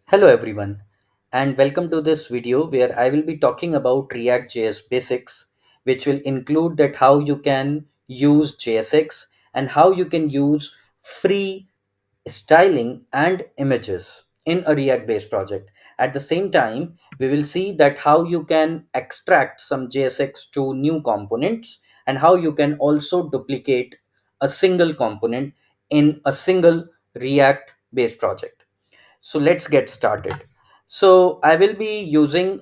Hello everyone, and welcome to this video where I will be talking about reactjs basics, which will include that how you can use JSX and how you can use free styling and images in a react based project. At the same time, we will see that how you can extract some JSX to new components and how you can also duplicate a single component in a single react based project. So let's get started. So I will be using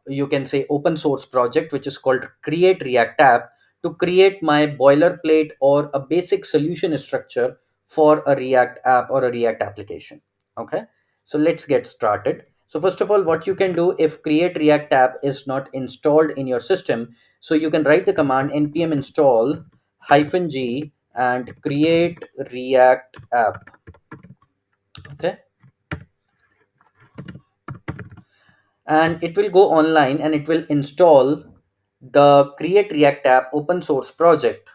you can say open source project which is called Create React App to create my boilerplate or a basic solution structure for a React app or a React application. Okay, so let's get started. So first of all, what you can do if Create React App is not installed in your system, so you can write the command npm install -g and create react app. Okay, and it will go online and it will install the Create React App open source project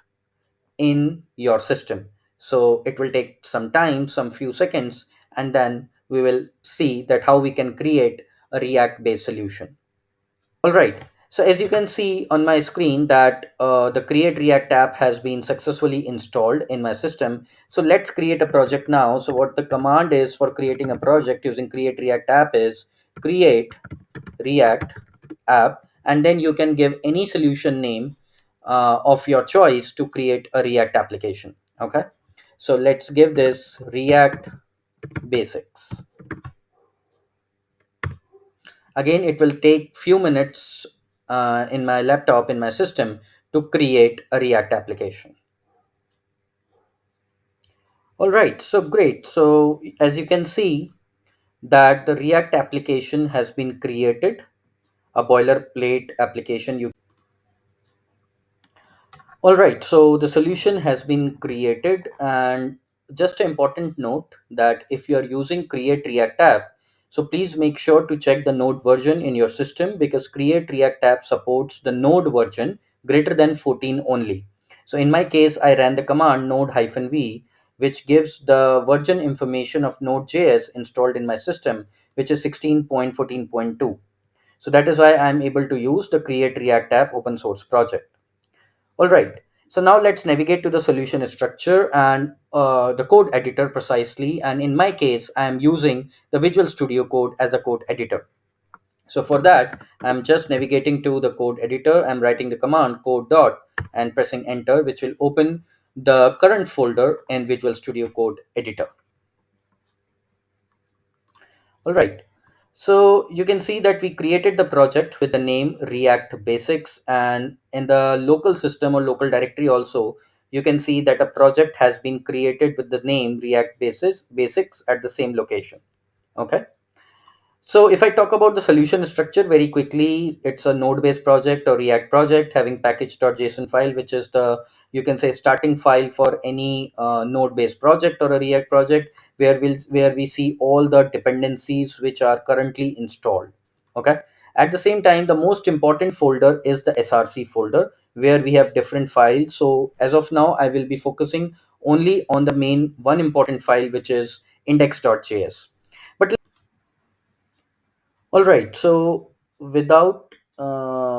in your system. So it will take some time, some few seconds, and then we will see that how we can create a React based solution. All right. So as you can see on my screen that the Create React app has been successfully installed in my system. So let's create a project now. So what the command is for creating a project using Create React app is create React app, and then you can give any solution name of your choice to create a React application. Okay. So let's give this React Basics. Again, it will take few minutes in my laptop, in my system, to create a React application. All right, so great. So as you can see that the React application has been created, a boilerplate application. All right, so the solution has been created, and just an important note that if you are using Create React App, so please make sure to check the Node version in your system because Create React App supports the Node version greater than 14 only. So in my case, I ran the command node-v, which gives the version information of Node.js installed in my system, which is 16.14.2. So that is why I'm able to use the Create React App open source project. All right. So now let's navigate to the solution structure and the code editor precisely. And in my case, I am using the Visual Studio Code as a code editor. So for that, I'm just navigating to the code editor. I'm writing the command code dot and pressing enter, which will open the current folder in Visual Studio Code editor. All right. So you can see that we created the project with the name React Basics, and in the local system or local directory also, you can see that a project has been created with the name React Basics at the same location. Okay. So if I talk about the solution structure very quickly, it's a node-based project or React project having package.json file, which is the, you can say, starting file for any node-based project or a React project, where we see all the dependencies which are currently installed. Okay. At the same time, the most important folder is the src folder where we have different files. So as of now, I will be focusing only on the main one important file, which is index.js. But all right, so without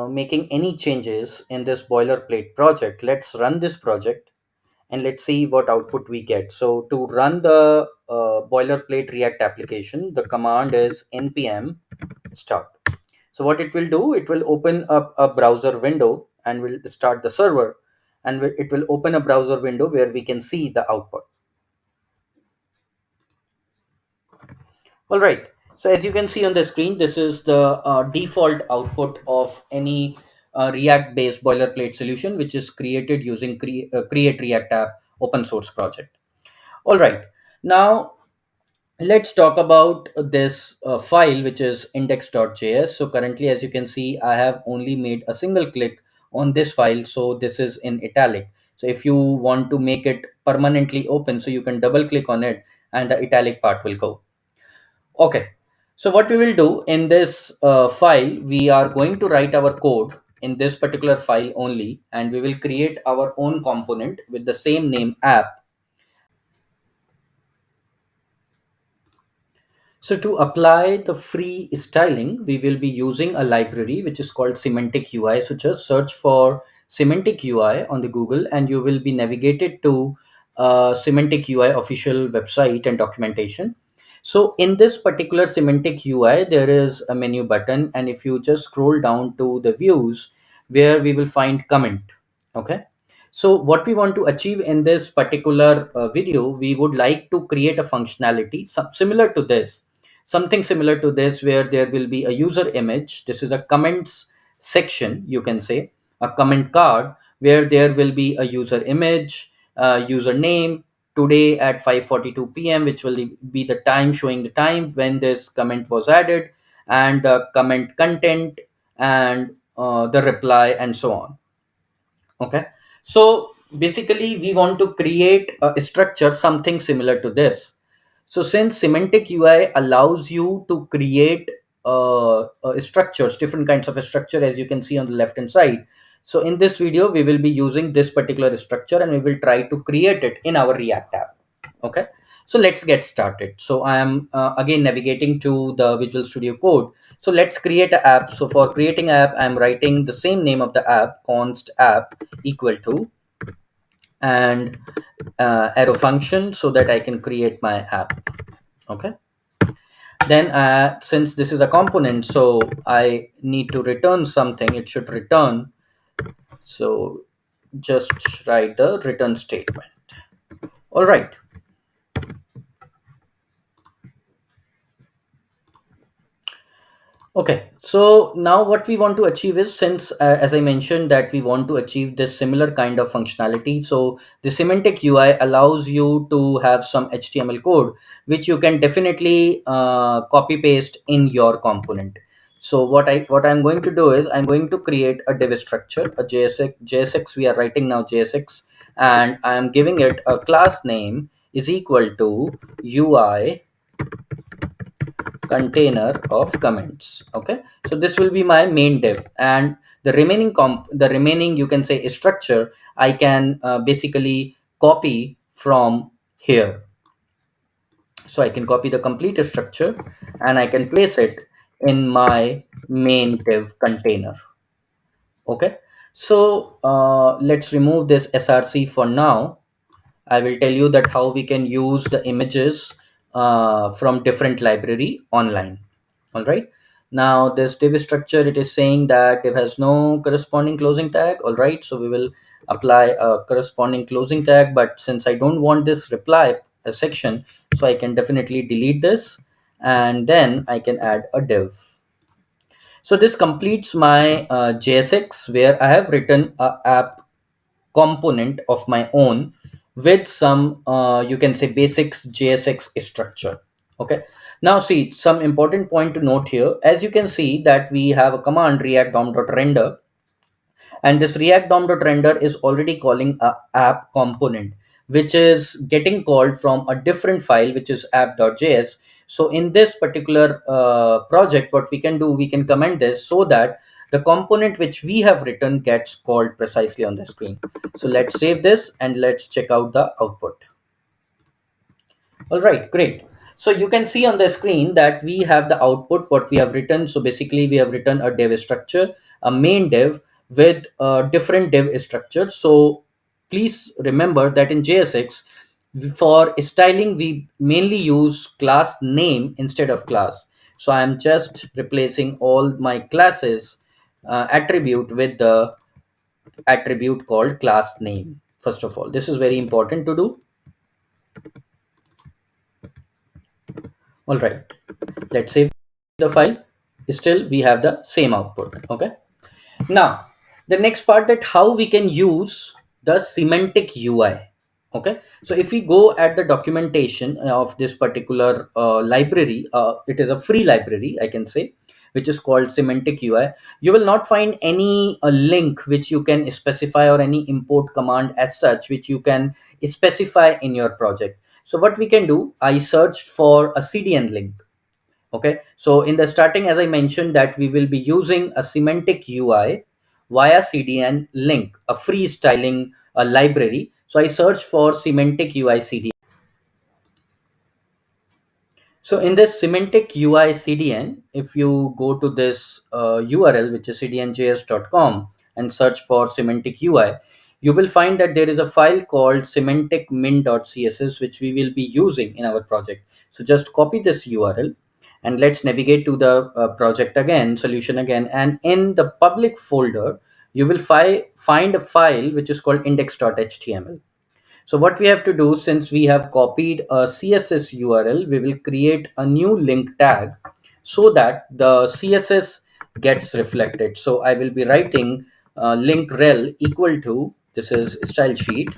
making any changes in this boilerplate project, let's run this project and let's see what output we get. So to run the boilerplate React application, the command is npm start. So what it will do, it will open up a browser window and will start the server, and it will open a browser window where we can see the output. All right. So as you can see on the screen, this is the default output of any React-based boilerplate solution, which is created using Create React App open source project. All right. Now let's talk about this file, which is index.js. So currently, as you can see, I have only made a single click on this file. So this is in italic. So if you want to make it permanently open, so you can double click on it and the italic part will go. Okay, so what we will do in this file, we are going to write our code in this particular file only, and we will create our own component with the same name app. So to apply the free styling, we will be using a library which is called Semantic UI. So just search for Semantic UI on the Google, and you will be navigated to Semantic UI official website and documentation. So in this particular Semantic UI, there is a menu button, and if you just scroll down to the views, where we will find comment. Okay. So what we want to achieve in this particular video, we would like to create a functionality similar to this, something similar to this, where there will be a user image. This is a comments section, you can say a comment card, where there will be a user image, username, today at 5:42 p.m., which will be the time, showing the time when this comment was added, and comment content, and the reply, and so on. Okay. So basically we want to create a structure something similar to this. So since Semantic UI allows you to create structures, different kinds of a structure, as you can see on the left hand side. So in this video we will be using this particular structure, and we will try to create it in our React app. Okay. So let's get started. So I am again navigating to the Visual Studio Code. So let's create an app. So for creating app, I'm writing the same name of the app, const app equal to, and arrow function, so that I can create my app. Okay. Then since this is a component, so I need to return something. It should return. So just write the return statement. All right. Okay, so now what we want to achieve is, since as I mentioned that we want to achieve this similar kind of functionality, so the Semantic UI allows you to have some HTML code which you can definitely copy paste in your component. So what I'm going to do is I'm going to create a div structure, a JSX. We are writing now JSX, and I am giving it a class name is equal to UI container of comments. Okay, so this will be my main div, and the remaining, you can say, structure, I can basically copy from here. So I can copy the complete structure, and I can place it in my main div container. Okay. So let's remove this src for now. I will tell you that how we can use the images from different library online. All right. Now this div structure, it is saying that div has no corresponding closing tag. All right. So we will apply a corresponding closing tag. But since I don't want this reply section, so I can definitely delete this, and then I can add a div. So this completes my JSX, where I have written a app component of my own with some you can say basics JSX structure. Okay. Now see some important point to note here. As you can see that we have a command react dom.render, and this react dom.render is already calling a app component, which is getting called from a different file, which is app.js. So in this particular project, what we can do, we can comment this so that the component which we have written gets called precisely on the screen. So let's save this and let's check out the output. All right, great. So you can see on the screen that we have the output, what we have written. So basically we have written a div structure, a main div with different div structures. So please remember that in JSX, for styling, we mainly use class name instead of class. So I'm just replacing all my classes attribute with the attribute called class name. First of all, this is very important to do. All right, let's save the file. Still we have the same output. Okay. Now the next part, that how we can use the Semantic UI. Okay. So if we go at the documentation of this particular library, it is a free library, I can say, which is called Semantic UI. You will not find any link which you can specify, or any import command as such which you can specify in your project. So what we can do, I searched for a CDN link. Okay. So in the starting, as I mentioned, that we will be using a Semantic UI. via CDN link, a freestyling library. So I search for Semantic UI CDN. So in this Semantic UI CDN, if you go to this URL, which is cdnjs.com, and search for Semantic UI, you will find that there is a file called semanticmin.css, which we will be using in our project. So just copy this URL and let's navigate to the project again, solution again. And in the public folder, you will find a file which is called index.html. So what we have to do, since we have copied a CSS URL, we will create a new link tag so that the CSS gets reflected. So I will be writing link rel equal to, this is style sheet,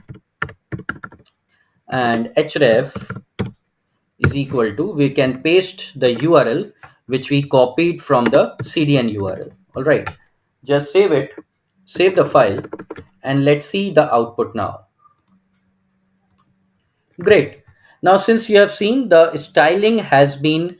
and href is equal to, we can paste the URL which we copied from the CDN URL. All right, just save it, save the file, and let's see the output now. Great. Now, since you have seen, the styling has been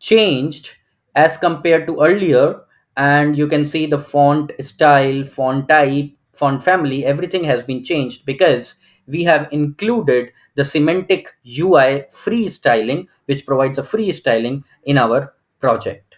changed as compared to earlier, and you can see the font style, font type, font family, everything has been changed because we have included the semantic UI free styling, which provides a free styling in our project.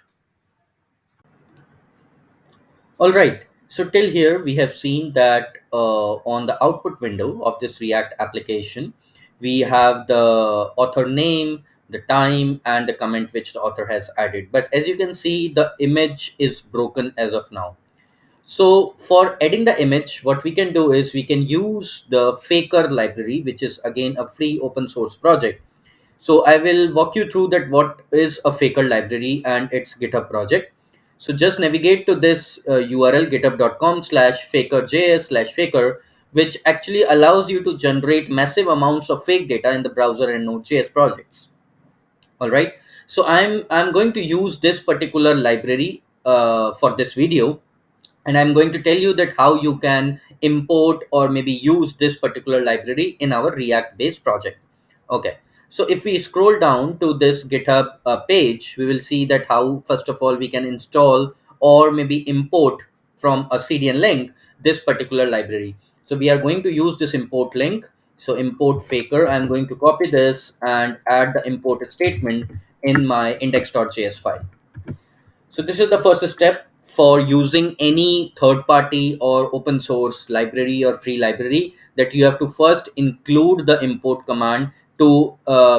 All right. So till here, we have seen that on the output window of this React application, we have the author name, the time, and the comment which the author has added. But as you can see, the image is broken as of now. So for adding the image, what we can do is we can use the Faker library, which is again a free open source project. So I will walk you through that what is a Faker library and its GitHub project. So just navigate to this URL github.com/fakerjs/faker, which actually allows you to generate massive amounts of fake data in the browser and Node.js projects. All right. So I'm going to use this particular library for this video, and I'm going to tell you that how you can import or maybe use this particular library in our React based project. Okay, so if we scroll down to this GitHub page, we will see that how first of all we can install or maybe import from a CDN link this particular library. So we are going to use this import link. So import Faker, I'm going to copy this and add the imported statement in my index.js file. So this is the first step for using any third party or open source library or free library, that you have to first include the import command to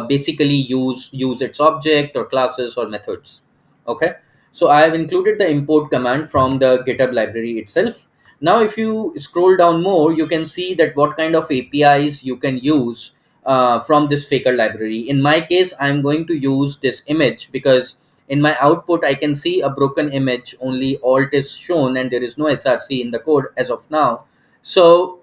basically use its object or classes or methods. Okay. So I have included the import command from the GitHub library itself. Now, if you scroll down more, you can see that what kind of APIs you can use from this Faker library. In my case, I'm going to use this image because in my output I can see a broken image, only alt is shown and there is no src in the code as of now. So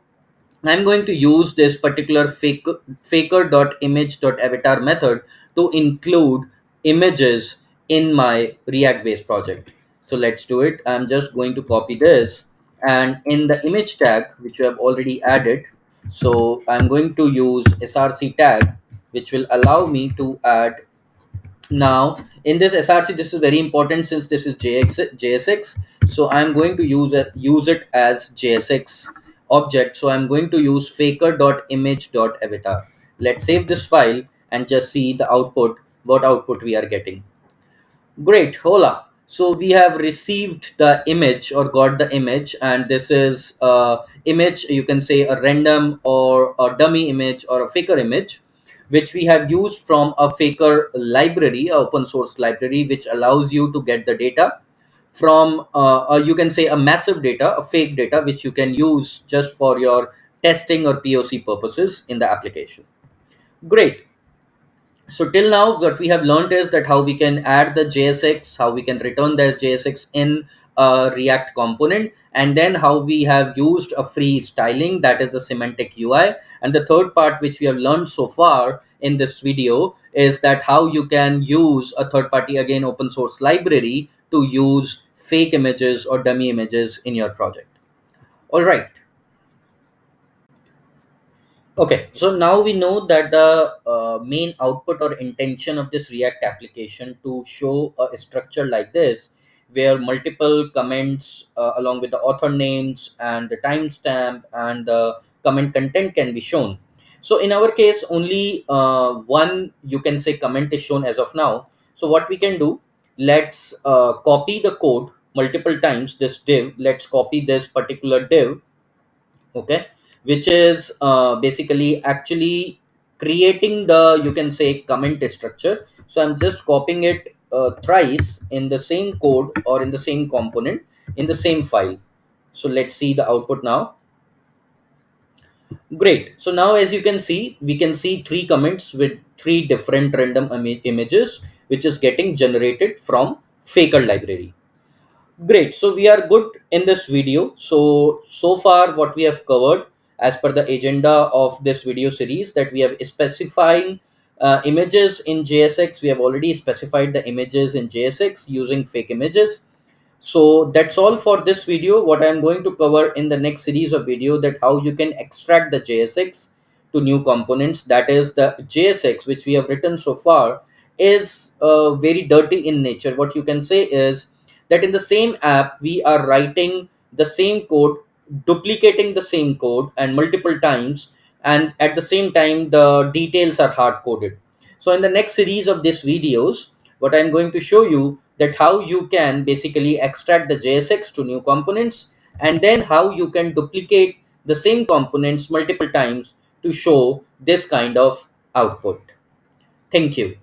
I'm going to use this particular faker.image.avatar method to include images in my React based project. So let's do it. I'm just going to copy this, and in the image tag which you have already added, so I'm going to use src tag, which will allow me to add. Now in this src, this is very important since this is jsx, so I'm going to use it as jsx object. So I'm going to use faker.image.avatar. Let's save this file and just see the output, what output we are getting. Great, hola. So we have received the image or got the image, and this is a image, you can say a random or a dummy image or a faker image, which we have used from a faker library, a open source library, which allows you to get the data from, you can say a massive data, a fake data, which you can use just for your testing or POC purposes in the application. Great. So till now what we have learned is that how we can add the JSX, how we can return the JSX in a React component, and then how we have used a free styling, that is the semantic UI. And the third part which we have learned so far in this video is that how you can use a third party, again open source library, to use fake images or dummy images in your project. All right. Okay, so now we know that the main output or intention of this React application to show a structure like this, where multiple comments along with the author names and the timestamp and the comment content can be shown. So in our case, only one, you can say, comment is shown as of now. So what we can do, let's copy the code multiple times, this div. Let's copy this particular div, okay, which is basically actually creating the, you can say, comment structure. So I'm just copying it thrice in the same code or in the same component in the same file. So let's see the output now. Great. So now, as you can see, we can see three comments with three different random images which is getting generated from faker library. Great. So we are good in this video. So far what we have covered as per the agenda of this video series, that we have specifying images in JSX. We have already specified the images in JSX using fake images. So that's all for this video. What I'm going to cover in the next series of video, that how you can extract the JSX to new components. That is, the JSX which we have written so far is very dirty in nature. What you can say is that in the same app we are writing the same code, duplicating the same code and multiple times, and at the same time the details are hard coded. So in the next series of these videos, what I'm going to show you, that how you can basically extract the JSX to new components, and then how you can duplicate the same components multiple times to show this kind of output. Thank you.